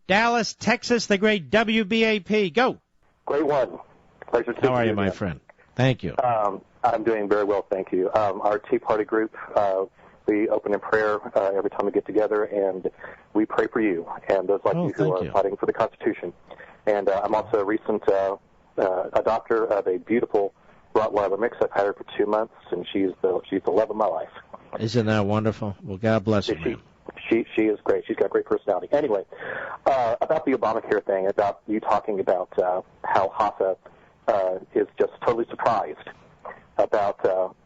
Dallas, Texas, the great WBAP. Go. Great one. Pleasure to How are you, my friend? Thank you. I'm doing very well, thank you. Our Tea Party group, we open in prayer every time we get together, and we pray for you and those like you who are fighting for the Constitution. And I'm also a recent adopter of a beautiful Rottweiler mix. I've had her for 2 months, and she's the love of my life. Isn't that wonderful? Well, God bless her. She is great. She's got great personality. Anyway, about the Obamacare thing, about you talking about how Hoffa is just totally surprised about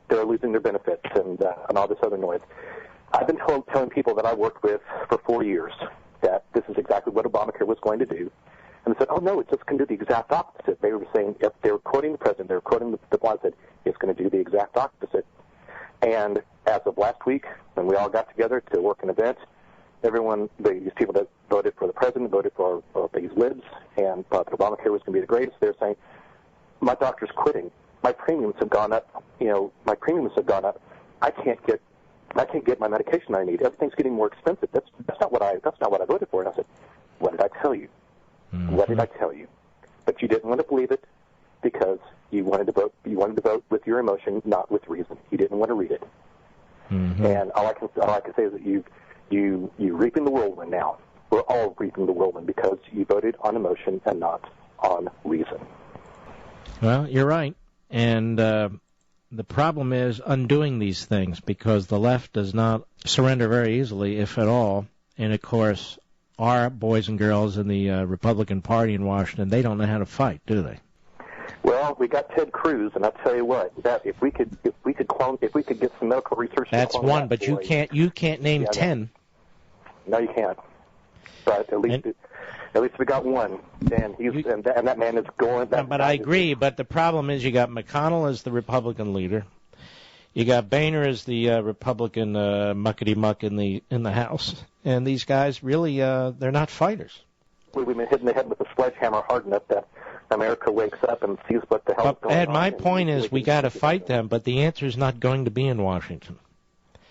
they're losing their benefits and all this other noise. I've been telling people that I worked with for 4 years that this is exactly what Obamacare was going to do. And they said, oh, no, it's just going to do the exact opposite. They were saying, if they were quoting the president, they were quoting the blog, said, it's going to do the exact opposite. And as of last week, when we all got together to work an event, everyone, these people that voted for the president, voted for these libs, and thought that Obamacare was going to be the greatest, they're saying, my doctor's quitting. My premiums have gone up. My premiums have gone up. I can't get my medication I need. Everything's getting more expensive. That's not what I voted for. And I said, what did I tell you? Mm-hmm. What did I tell you? But you didn't want to believe it because you wanted to vote. You wanted to vote with your emotion, not with reason. You didn't want to read it. Mm-hmm. And all I can say is that you're reaping the whirlwind now. We're all reaping the whirlwind because you voted on emotion and not on reason. Well, you're right. And the problem is undoing these things because the left does not surrender very easily, if at all. And, of course, our boys and girls in the Republican Party in Washington, they don't know how to fight, do they? Well, we got Ted Cruz, and I tell you what, that if we could get some medical research. That's one, but you can't name 10. No, you can't. But at least we got one, and that man is going. But I agree. But the problem is, you got McConnell as the Republican leader, you got Boehner as the Republican muckety muck in the House, and these guys really they're not fighters. We've been hitting the head with a sledgehammer hard enough that America wakes up and sees what the hell is going on. Ed, my point is, we got to fight them, but the answer is not going to be in Washington.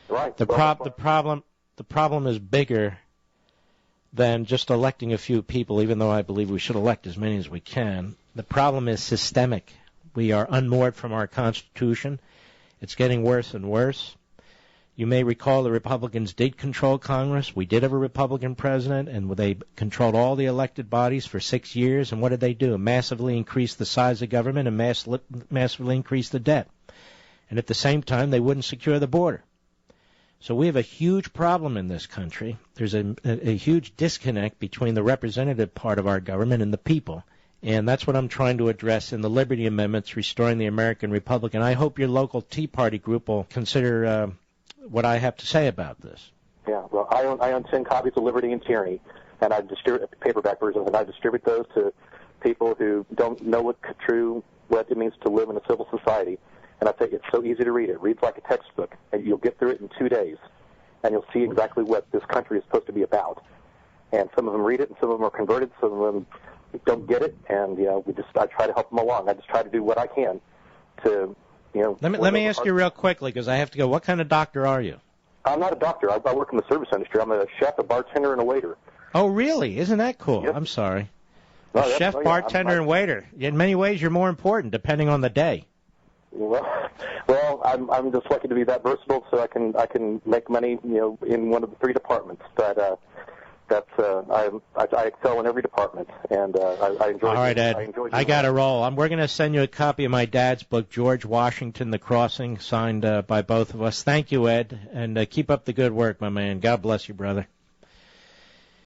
Right. The problem is bigger than just electing a few people, even though I believe we should elect as many as we can. The problem is systemic. We are unmoored from our Constitution. It's getting worse and worse. You may recall the Republicans did control Congress. We did have a Republican president, and they controlled all the elected bodies for 6 years. And what did they do? Massively increase the size of government and massively increase the debt. And at the same time, they wouldn't secure the border. So we have a huge problem in this country. There's a huge disconnect between the representative part of our government and the people. And that's what I'm trying to address in the Liberty Amendments, Restoring the American Republic. And I hope your local Tea Party group will consider what I have to say about this. Yeah, well, I own 10 copies of Liberty and Tyranny, and I distribute paperback versions, and I distribute those to people who don't know what it means to live in a civil society. And I think it's so easy to read. It reads like a textbook, and you'll get through it in 2 days, and you'll see exactly what this country is supposed to be about. And some of them read it, and some of them are converted, some of them don't get it, and I try to help them along. I just try to do what I can to, Let me ask you real quickly, because I have to go. What kind of doctor are you? I'm not a doctor. I work in the service industry. I'm a chef, a bartender, and a waiter. Oh, really? Isn't that cool? Yes. I'm sorry. No, chef, bartender, and waiter. In many ways, you're more important, depending on the day. Well, I'm just lucky to be that versatile, so I can make money, in one of the 3 departments. But I excel in every department, and I enjoy. All right, Ed. I got to roll. We're going to send you a copy of my dad's book, George Washington: The Crossing, signed by both of us. Thank you, Ed, and keep up the good work, my man. God bless you, brother.